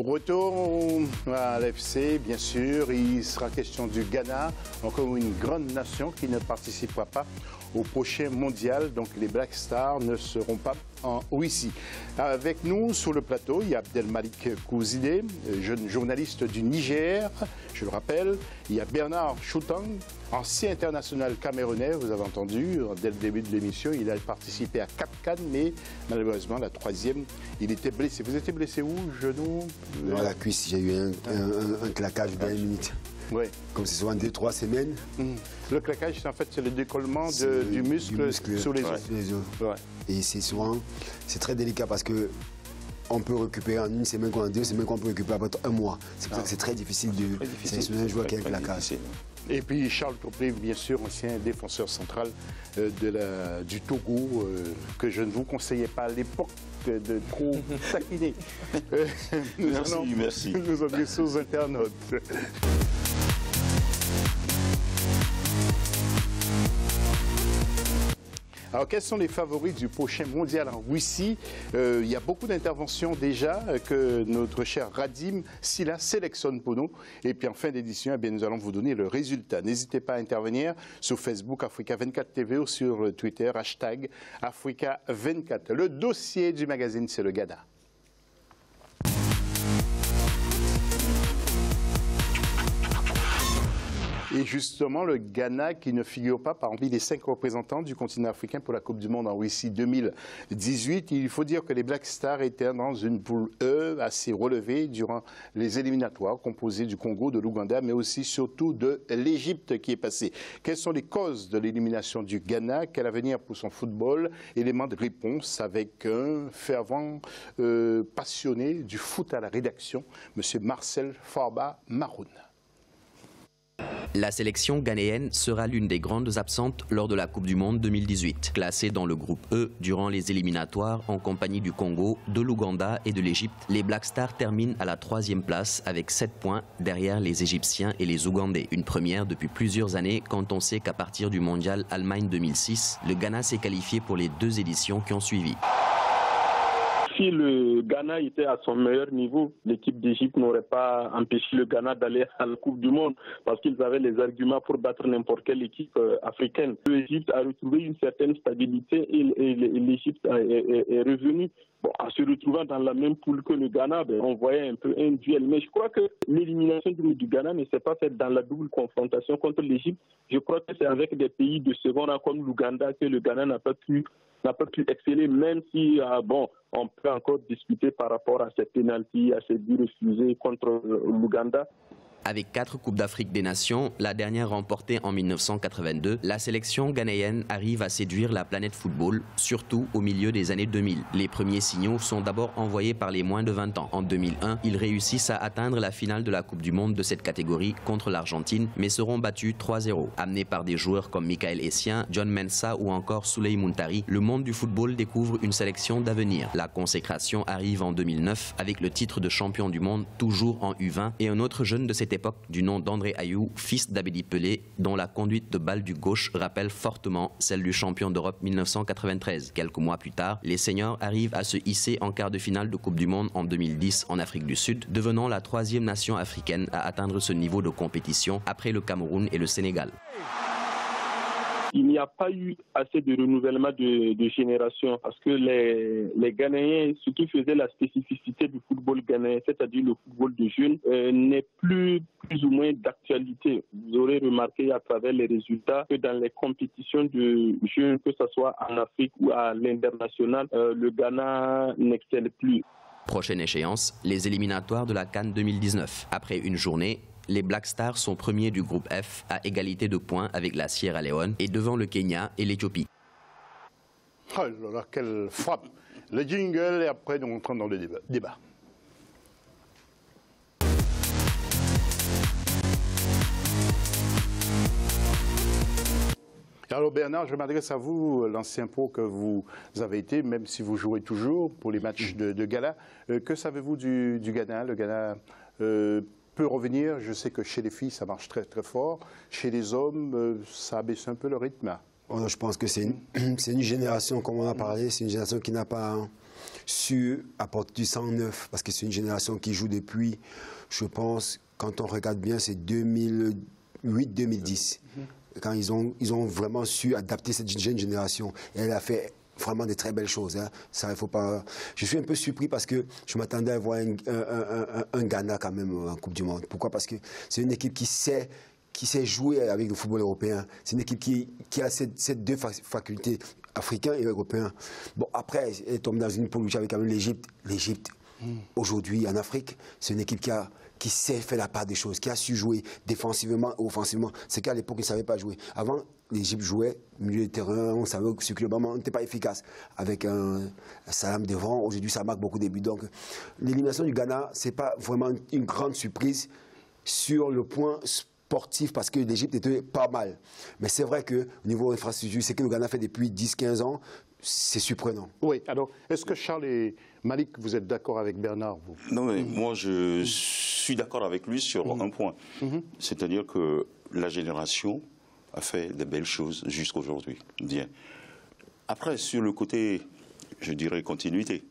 Retour à l'FC, bien sûr, il sera question du Ghana, encore une grande nation qui ne participera pas au prochain mondial. Donc les Black Stars ne seront pas en Russie. Avec nous sur le plateau, il y a Abdelmalik Kouzidé, jeune journaliste du Niger, je le rappelle. Il y a Bernard Choutang, ancien international camerounais, vous avez entendu, dès le début de l'émission, il a participé à 4 CAN, mais malheureusement, la 3e, il était blessé. Vous étiez blessé où? Genou? Dans la cuisse, j'ai eu un claquage de 1 minute. Oui. Comme c'est souvent 2-3 semaines. Le claquage, en fait, c'est le décollement du muscle sur les os. Ouais. Et c'est souvent, c'est très délicat parce que on peut récupérer en 1 semaine ou en 2 semaines, qu'on peut récupérer après 1 mois. C'est pour ça que c'est très difficile de sélectionner un joueur qui a un claquage. Et puis Charles Toplé, bien sûr, ancien défenseur central du Togo, que je ne vous conseillais pas à l'époque de trop taquiner. Merci. Nous adressons aux internautes. Alors, quels sont les favoris du prochain mondial en Russie? Il y a beaucoup d'interventions déjà que notre cher Radim Silla sélectionne pour nous. Et puis en fin d'édition, nous allons vous donner le résultat. N'hésitez pas à intervenir sur Facebook Africa 24 TV ou sur Twitter, hashtag Africa 24. Le dossier du magazine, c'est le Ghana. Et justement, le Ghana qui ne figure pas parmi les 5 représentants du continent africain pour la Coupe du Monde en Russie 2018. Il faut dire que les Black Stars étaient dans une poule E assez relevée durant les éliminatoires, composées du Congo, de l'Ouganda, mais aussi surtout de l'Égypte qui est passée. Quelles sont les causes de l'élimination du Ghana? Quel avenir pour son football? Élément de réponse avec un fervent passionné du foot à la rédaction, M. Marcel Farba Maroun. La sélection ghanéenne sera l'une des grandes absentes lors de la Coupe du Monde 2018. Classée dans le groupe E durant les éliminatoires en compagnie du Congo, de l'Ouganda et de l'Égypte, les Black Stars terminent à la 3e place avec 7 points derrière les Égyptiens et les Ougandais. Une première depuis plusieurs années quand on sait qu'à partir du mondial Allemagne 2006, le Ghana s'est qualifié pour les 2 éditions qui ont suivi. Si le Ghana était à son meilleur niveau, l'équipe d'Égypte n'aurait pas empêché le Ghana d'aller à la Coupe du Monde parce qu'ils avaient les arguments pour battre n'importe quelle équipe africaine. L'Égypte a retrouvé une certaine stabilité et l'Égypte est revenue. Bon, en se retrouvant dans la même poule que le Ghana, on voyait un peu un duel. Mais je crois que l'élimination du Ghana ne s'est pas faite dans la double confrontation contre l'Égypte. Je crois que c'est avec des pays de second rang comme l'Ouganda que le Ghana n'a pas pu exceller, même si, on peut encore discuter par rapport à ces pénaltys, à ces buts refusés contre l'Ouganda. Avec 4 Coupes d'Afrique des Nations, la dernière remportée en 1982, la sélection ghanéenne arrive à séduire la planète football, surtout au milieu des années 2000. Les premiers signaux sont d'abord envoyés par les moins de 20 ans. En 2001, ils réussissent à atteindre la finale de la Coupe du Monde de cette catégorie contre l'Argentine, mais seront battus 3-0. Amenés par des joueurs comme Michael Essien, John Mensah ou encore Souley Muntari, le monde du football découvre une sélection d'avenir. La consécration arrive en 2009 avec le titre de champion du monde, toujours en U20, et un autre jeune de cette époque du nom d'André Ayou, fils d'Abedi Pelé, dont la conduite de balle du gauche rappelle fortement celle du champion d'Europe 1993. Quelques mois plus tard, les seniors arrivent à se hisser en quart de finale de Coupe du Monde en 2010 en Afrique du Sud, devenant la 3e nation africaine à atteindre ce niveau de compétition après le Cameroun et le Sénégal. Il n'y a pas eu assez de renouvellement de génération parce que les Ghanéens, ce qui faisait la spécificité du football ghanéen, c'est-à-dire le football de jeunes, n'est plus ou moins d'actualité. Vous aurez remarqué à travers les résultats que dans les compétitions de jeunes, que ce soit en Afrique ou à l'international, le Ghana n'excelle plus. Prochaine échéance, les éliminatoires de la CAN 2019. Après une journée, les Black Stars sont premiers du groupe F à égalité de points avec la Sierra Leone et devant le Kenya et l'Éthiopie. Oh là là, quelle frappe! Le jingle et après nous rentrons dans le débat. Alors Bernard, je m'adresse à vous, l'ancien pro que vous avez été, même si vous jouez toujours pour les matchs de gala. Que savez-vous du Ghana? Le Ghana peut revenir. Je sais que chez les filles, ça marche très très fort. Chez les hommes, ça a baissé un peu le rythme. Je pense que c'est une génération, comme on a parlé, c'est une génération qui n'a pas su apporter du sang neuf, parce que c'est une génération qui joue depuis, je pense, quand on regarde bien, c'est 2008-2010. Quand ils ont vraiment su adapter cette jeune génération. Et elle a fait vraiment des très belles choses. Hein. Ça, il faut pas... Je suis un peu surpris parce que je m'attendais à voir un Ghana quand même en Coupe du Monde. Pourquoi? Parce que c'est une équipe qui sait jouer avec le football européen. C'est une équipe qui a ces deux facultés, africain et européen. Bon, après, elle tombe dans une poule avec quand même l'Égypte. L'Égypte, aujourd'hui, en Afrique, c'est une équipe qui sait faire la part des choses, qui a su jouer défensivement et offensivement. C'est qu'à l'époque, ils ne savaient pas jouer. Avant, l'Égypte jouait milieu de terrain, on savait que sur le moment, on n'était pas efficace. Avec un Salam devant, aujourd'hui, ça marque beaucoup de buts. Donc, l'élimination du Ghana, ce n'est pas vraiment une grande surprise sur le point sportif, parce que l'Égypte était pas mal. Mais c'est vrai qu'au niveau infrastructure, c'est que le Ghana fait depuis 10-15 ans, c'est surprenant. Oui, alors, est-ce que Charles et Malik, vous êtes d'accord avec Bernard, vous? Non, mais moi, je suis d'accord avec lui sur un point. C'est-à-dire que la génération a fait de belles choses jusqu'à aujourd'hui. Bien. Après, sur le côté, je dirais, continuité,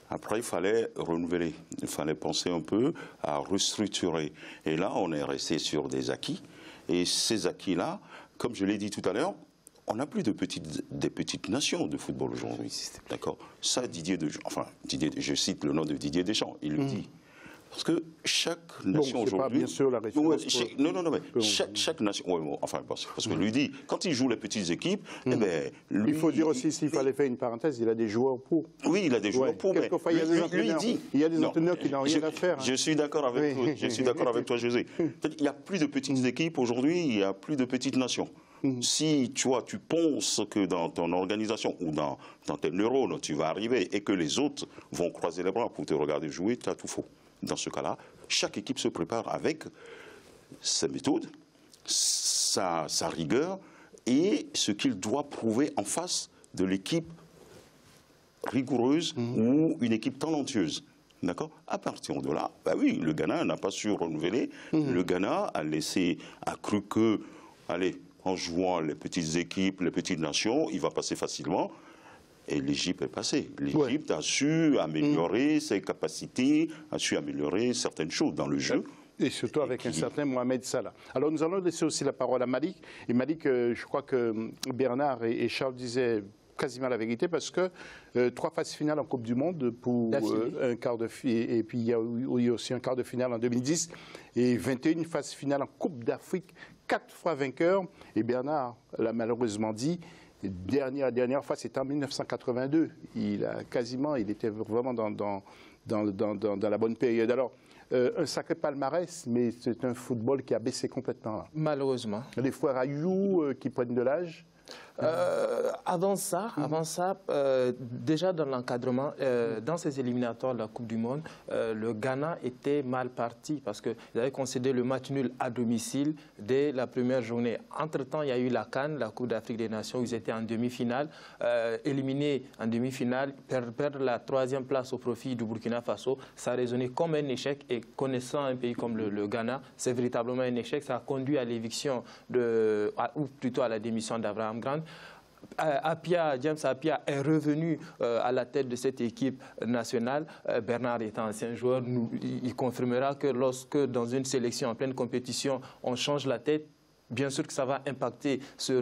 après, il fallait renouveler. Il fallait penser un peu à restructurer. Et là, on est resté sur des acquis. Et ces acquis-là, comme je l'ai dit tout à l'heure, on n'a plus des petites nations de football aujourd'hui. D'accord? Ça, je cite le nom de Didier Deschamps, il le dit. Parce que chaque nation aujourd'hui... pas bien sûr la référence. Non, mais chaque nation... Ouais, bon, enfin, parce que lui dit, quand il joue les petites équipes, eh ben, lui, il faut dire aussi, s'il fallait faire une parenthèse, il a des joueurs pour. Oui, il a des joueurs pour, mais il y a des entraîneurs qui n'ont rien à faire. Je suis d'accord avec toi, toi, José. Il n'y a plus de petites équipes aujourd'hui, il n'y a plus de petites nations. Si tu penses que dans ton organisation ou dans tes neurones, tu vas arriver et que les autres vont croiser les bras pour te regarder jouer, tu as tout faux. Dans ce cas-là, chaque équipe se prépare avec sa méthode, sa rigueur et ce qu'il doit prouver en face de l'équipe rigoureuse ou une équipe talentueuse. D'accord? À partir de là, bah oui, le Ghana n'a pas su renouveler. Le Ghana a cru que, allez, en jouant les petites équipes, les petites nations, il va passer facilement. Et l'Égypte est passée. L'Égypte a su améliorer ses capacités, a su améliorer certaines choses dans le jeu. Et surtout avec un certain Mohamed Salah. Alors nous allons laisser aussi la parole à Malik. Et Malik, je crois que Bernard et Charles disaient quasiment la vérité, parce que 3 phases finales en Coupe du Monde pour un quart de finale, et puis il y a eu aussi un quart de finale en 2010, et 21 phases finales en Coupe d'Afrique, 4 fois vainqueur. Et Bernard l'a malheureusement dit, dernière fois, c'était en 1982. Il était vraiment dans la bonne période. Alors, un sacré palmarès, mais c'est un football qui a baissé complètement. Là. Malheureusement. Les frères Ayou qui prennent de l'âge. Avant ça, déjà dans l'encadrement, dans ces éliminatoires de la Coupe du Monde, le Ghana était mal parti parce qu'ils avaient concédé le match nul à domicile dès la première journée. Entre-temps, il y a eu la CAN, la Coupe d'Afrique des Nations, où ils étaient en demi-finale, éliminés en demi-finale, perdre la 3e place au profit du Burkina Faso. Ça a résonné comme un échec, et connaissant un pays comme le Ghana, c'est véritablement un échec. Ça a conduit à l'éviction, ou plutôt à la démission d'Abraham Grant. James Appiah est revenu à la tête de cette équipe nationale. Bernard étant ancien joueur, il confirmera que lorsque dans une sélection en pleine compétition, on change la tête, bien sûr que ça va impacter sur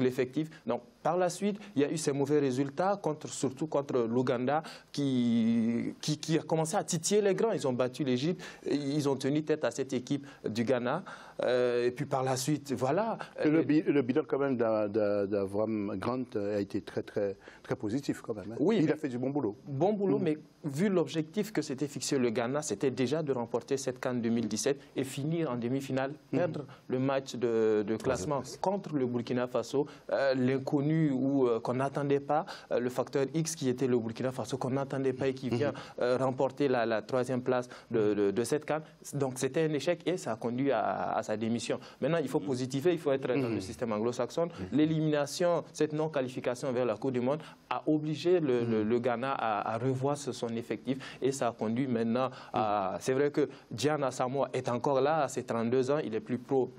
l'effectif. Donc, par la suite, il y a eu ces mauvais résultats, surtout contre l'Ouganda, qui a commencé à titiller les grands. Ils ont battu l'Égypte, ils ont tenu tête à cette équipe du Ghana. Et puis par la suite, voilà. Le bilan quand même d'Avram Grant a été très, très, très positif quand même. Hein. Oui, il a fait du bon boulot. Bon boulot, mais vu l'objectif que s'était fixé le Ghana, c'était déjà de remporter cette CAN 2017 et finir en demi-finale, perdre le match de classement contre le Burkina Faso, l'inconnu ou qu'on n'attendait pas, le facteur X qui était le Burkina Faso, qu'on n'attendait pas et qui vient remporter la 3e place de cette CAN. Donc c'était un échec et ça a conduit à sa démission. Maintenant, il faut positiver, il faut être dans le système anglo-saxon. L'élimination, cette non-qualification vers la Coupe du Monde a obligé le Ghana à revoir son effectif et ça a conduit maintenant à... C'est vrai que Gyan Asamoah est encore là à ses 32 ans, il est plutôt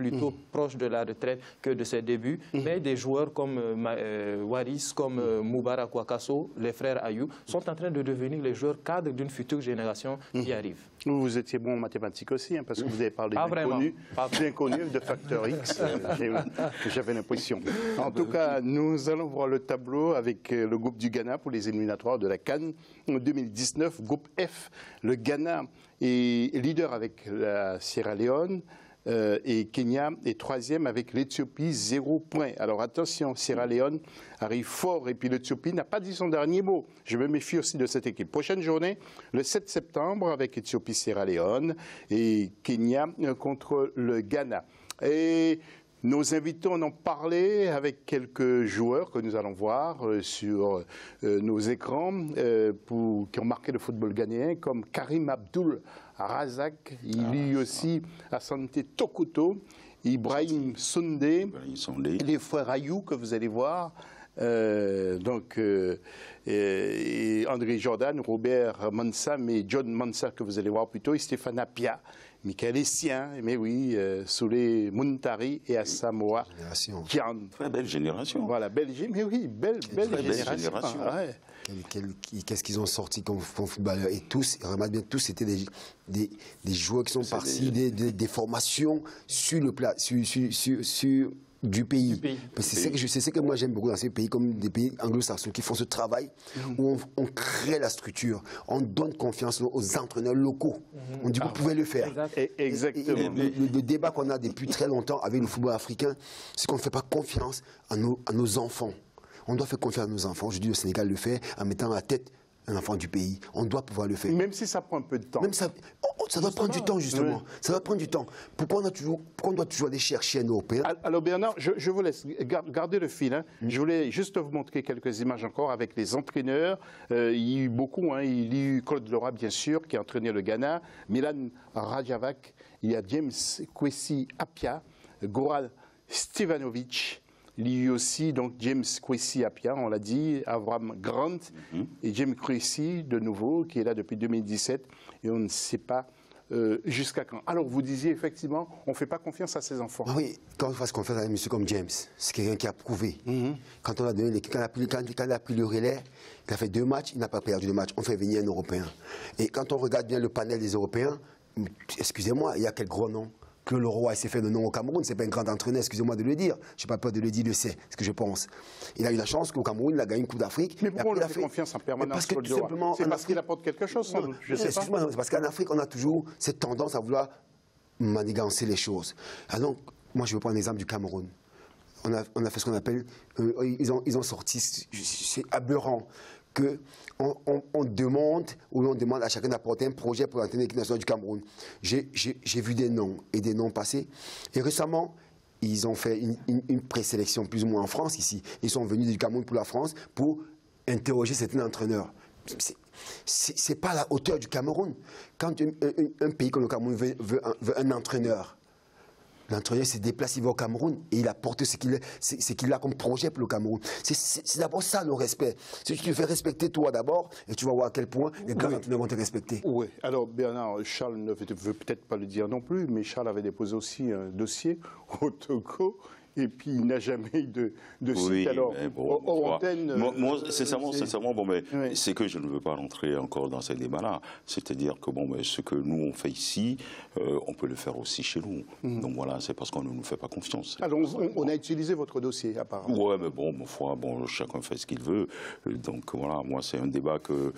proche de la retraite que de ses débuts, mais des joueurs comme Waris, comme Moubarak Wakasso, les frères Ayou, sont en train de devenir les joueurs cadres d'une future génération qui arrive. Vous étiez bon en mathématiques aussi, hein, parce que vous avez parlé d'inconnus, de facteur X, j'avais l'impression. En tout cas, nous allons voir le tableau avec le groupe du Ghana pour les éliminatoires de la CAN 2019, groupe F. Le Ghana est leader avec la Sierra Leone, et Kenya est troisième avec l'Éthiopie, 0 point. Alors attention, Sierra Leone arrive fort et puis l'Éthiopie n'a pas dit son dernier mot. Je me méfie aussi de cette équipe. Prochaine journée, le 7 septembre avec Éthiopie, Sierra Leone et Kenya contre le Ghana. Et nos invités en ont parlé avec quelques joueurs que nous allons voir sur nos écrans qui ont marqué le football ghanéen, comme Karim Abdul Razak, lui aussi Asante Tokoto, Ibrahim Sondé, les frères Ayou que vous allez voir, et André Jordan, Robert Mansam et John Mansa que vous allez voir plus tôt, et Stéphane Apia, Michael Essien, mais oui, Souley Muntari et Asamoah Gyan. Très belle génération. Voilà, belle génération. Ouais. Qu'est-ce qu'ils ont sorti comme footballeurs? Et tous, remarque bien, tous étaient des joueurs qui sont partis des formations sur le plat, du pays. C'est ce que moi j'aime beaucoup dans ces pays, comme des pays anglo-saxons, qui font ce travail où on crée la structure, on donne confiance aux entraîneurs locaux. On dit vous pouvez le faire. Exactement. Le débat qu'on a depuis très longtemps avec le football africain, c'est qu'on ne fait pas confiance à nos enfants. On doit faire confiance à nos enfants. Je dis le Sénégal le fait en mettant à la tête un enfant du pays. On doit pouvoir le faire. Même si ça prend un peu de temps. Même ça doit prendre du temps, justement. Oui. Ça doit prendre du temps. Pourquoi on doit toujours aller chercher un Européen? Alors Bernard, je vous laisse garder le fil. Hein. Je voulais juste vous montrer quelques images encore avec les entraîneurs. Il y a eu beaucoup. Hein. Il y a eu Claude Lora, bien sûr, qui a entraîné le Ghana. Milan Rajavac. Il y a James Kwesi Apia. Goral Stevanovic. Il y a eu aussi donc, James Kwesi Apia, on l'a dit, Avram Grant et James Kwesi, de nouveau, qui est là depuis 2017. Et on ne sait pas jusqu'à quand. Alors, vous disiez effectivement, on ne fait pas confiance à ses enfants. Ah oui, quand on fasse confiance à un monsieur comme James, c'est quelqu'un qui a prouvé. Quand on a donné quand il a pris le relais, il a fait 2 matchs, il n'a pas perdu de match. On fait venir un Européen. Et quand on regarde bien le panel des Européens, excusez-moi, il y a quel gros nom? Que le roi s'est fait le nom au Cameroun, c'est pas un grand entraîneur, excusez-moi de le dire. Je n'ai pas peur de le dire, il le sait, ce que je pense. Il a eu la chance qu'au Cameroun, il a gagné une Coupe d'Afrique. Mais pourquoi on lui fait confiance en permanence? C'est parce qu'il apporte quelque chose, sans doute. Excuse-moi, c'est parce qu'en Afrique, on a toujours cette tendance à vouloir manigancer les choses. Alors, moi, je vais prendre l'exemple du Cameroun. On a fait ce qu'on appelle, ils ont sorti, c'est aberrant, qu'on demande à chacun d'apporter un projet pour entraîner l'équipe nationale du Cameroun. J'ai vu des noms et des noms passer. Et récemment, ils ont fait une présélection plus ou moins en France ici. Ils sont venus du Cameroun pour la France pour interroger certains entraîneurs. C'est pas à la hauteur du Cameroun. Quand un pays comme le Cameroun veut un entraîneur, l'entraîneur se déplace, il va au Cameroun et il apporte ce qu'il a comme projet pour le Cameroun. C'est d'abord ça le respect. Si tu te fais respecter toi d'abord, et tu vas voir à quel point les grands entraîneurs vont te respecter. Oui, alors Bernard, Charles ne veut peut-être pas le dire non plus, mais Charles avait déposé aussi un dossier au Togo. Et puis il n'a jamais eu de suite. Alors, moi, sincèrement, bon, mais oui. C'est que je ne veux pas rentrer encore dans ces débats-là. C'est-à-dire que bon, mais ce que nous on fait ici, on peut le faire aussi chez nous. Donc voilà, c'est parce qu'on ne nous fait pas confiance. Alors on a utilisé votre dossier, apparemment. Ouais, mais bon, ma foi, bon, chacun fait ce qu'il veut. Donc voilà, moi c'est un débat que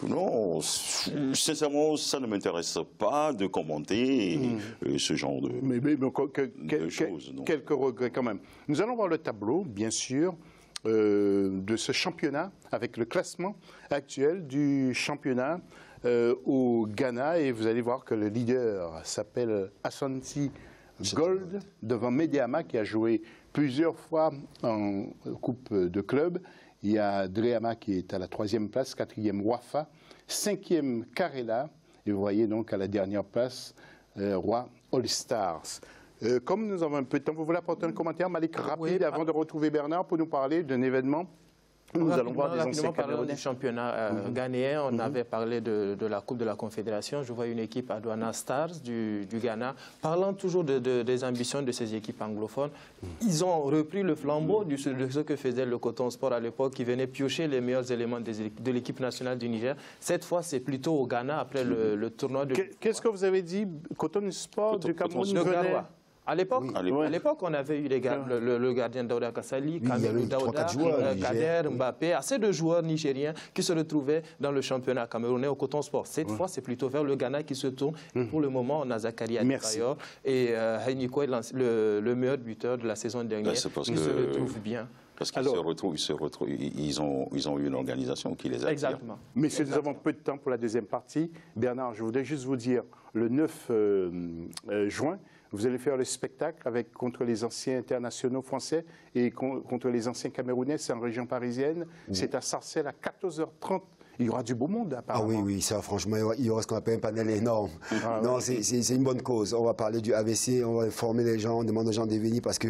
non, sincèrement, ça ne m'intéresse pas de commenter ce genre de choses. Quelques regrets. Quand même. Nous allons voir le tableau, bien sûr, de ce championnat, avec le classement actuel du championnat au Ghana. Et vous allez voir que le leader s'appelle Asante Gold, devant Medeama, qui a joué plusieurs fois en Coupe de club. Il y a Dreama qui est à la 3e place, 4e Wafa, 5e Karela, et vous voyez donc à la dernière place, Roi All Stars. Comme nous avons un peu de temps, vous voulez apporter un commentaire, Malik, rapide, avant de retrouver Bernard pour nous parler d'un événement? Nous allons voir des anciens parlant Camerounais. du championnat ghanéen, on avait parlé de la Coupe de la Confédération. Je vois une équipe à Douana Stars du Ghana. Parlant toujours des ambitions de ces équipes anglophones, ils ont repris le flambeau de ce que faisait le Coton Sport à l'époque, qui venait piocher les meilleurs éléments de l'équipe nationale du Niger. Cette fois, c'est plutôt au Ghana, après le tournoi de... Qu'est-ce que vous avez dit? Coton Sport du Cameroun Le venait... Garoua. À l'époque, on avait eu le gardien Daouda Kassali, Kamilou Daouda, Kader, Mbappé, assez de joueurs nigériens qui se retrouvaient dans le championnat camerounais au Coton Sport. Cette fois, c'est plutôt vers le Ghana qui se tourne. Pour le moment, on a Zakaria Adebayor et Hainiko, le meilleur buteur de la saison dernière, qui se retrouve bien. Parce qu'ils ont eu une organisation qui les a. Exactement. Messieurs, nous avons peu de temps pour la deuxième partie. Bernard, je voudrais juste vous dire, le 9 juin, vous allez faire le spectacle contre les anciens internationaux français et contre les anciens camerounais. C'est en région parisienne. C'est à Sarcelles à 14h30. Il y aura du beau monde, apparemment. Ah oui, ça, franchement, il y aura ce qu'on appelle un panel énorme. Non, c'est une bonne cause. On va parler du AVC, on va informer les gens, on demande aux gens de venir parce que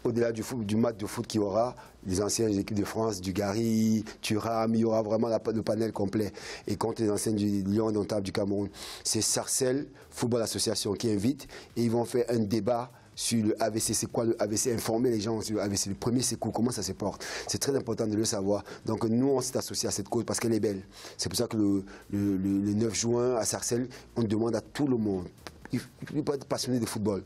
au-delà du match de foot qu'il y aura, les anciennes équipes de France, du Gary, Thuram, il y aura vraiment le panel complet. Et contre les anciennes du Lion Indomptable du Cameroun, c'est Sarcelles Football Association qui invite et ils vont faire un débat sur le AVC. C'est quoi le AVC? Informer les gens sur le AVC. Le premier secours, comment ça se porte? C'est très important de le savoir. Donc nous, on s'est associé à cette cause parce qu'elle est belle. C'est pour ça que le 9 juin à Sarcelles, on demande à tout le monde. Il ne faut pas être passionné de football.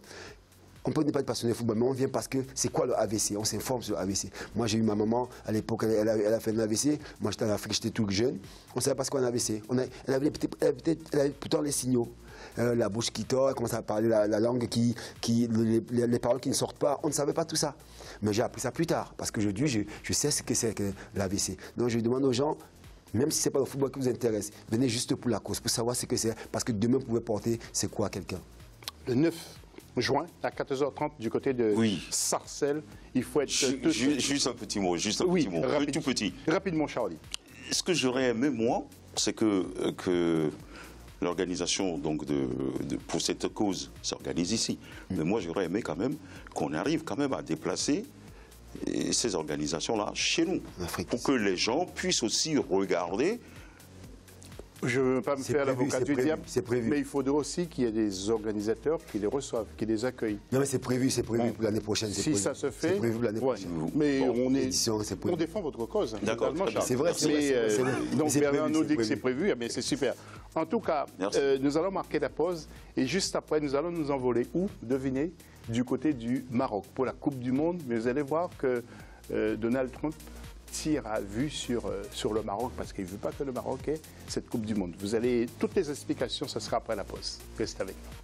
On peut ne pas être passionné de football, mais on vient parce que c'est quoi le AVC? On s'informe sur le AVC. Moi, j'ai eu ma maman, à l'époque, elle a fait un AVC. Moi, j'étais en Afrique, j'étais tout jeune. On ne savait pas ce qu'un AVC. Elle avait pourtant les signaux. La bouche qui tord, elle commence à parler la langue, les paroles qui ne sortent pas. On ne savait pas tout ça. Mais j'ai appris ça plus tard, parce qu'aujourd'hui, je sais ce que c'est que l'AVC. Donc, je demande aux gens, même si ce n'est pas le football qui vous intéresse, venez juste pour la cause, pour savoir ce que c'est, parce que demain, vous pouvez porter c'est quoi quelqu'un. Le 9 juin, à 14h30, du côté de Sarcelles, il faut être... Juste un petit mot, tout petit. Rapidement, Charlie. Ce que j'aurais aimé, moi, c'est que l'organisation pour cette cause s'organise ici. Mais moi, j'aurais aimé quand même qu'on arrive quand même à déplacer ces organisations-là chez nous, pour que les gens puissent aussi regarder. Je ne veux pas me faire l'avocat du diable, prévu. Mais il faudrait aussi qu'il y ait des organisateurs qui les reçoivent, qui les accueillent. Non, mais c'est prévu pour l'année prochaine. Si ça se fait, c'est prévu pour l'année prochaine. Mais on défend votre cause. D'accord. C'est vrai, donc Bernard nous dit que c'est prévu, mais c'est super. En tout cas, nous allons marquer la pause et juste après, nous allons nous envoler où? Devinez, du côté du Maroc pour la Coupe du Monde. Mais vous allez voir que Donald Trump tire à vue sur le Maroc parce qu'il ne veut pas que le Maroc ait cette Coupe du Monde. Vous allez toutes les explications, ce sera après la pause. Restez avec nous.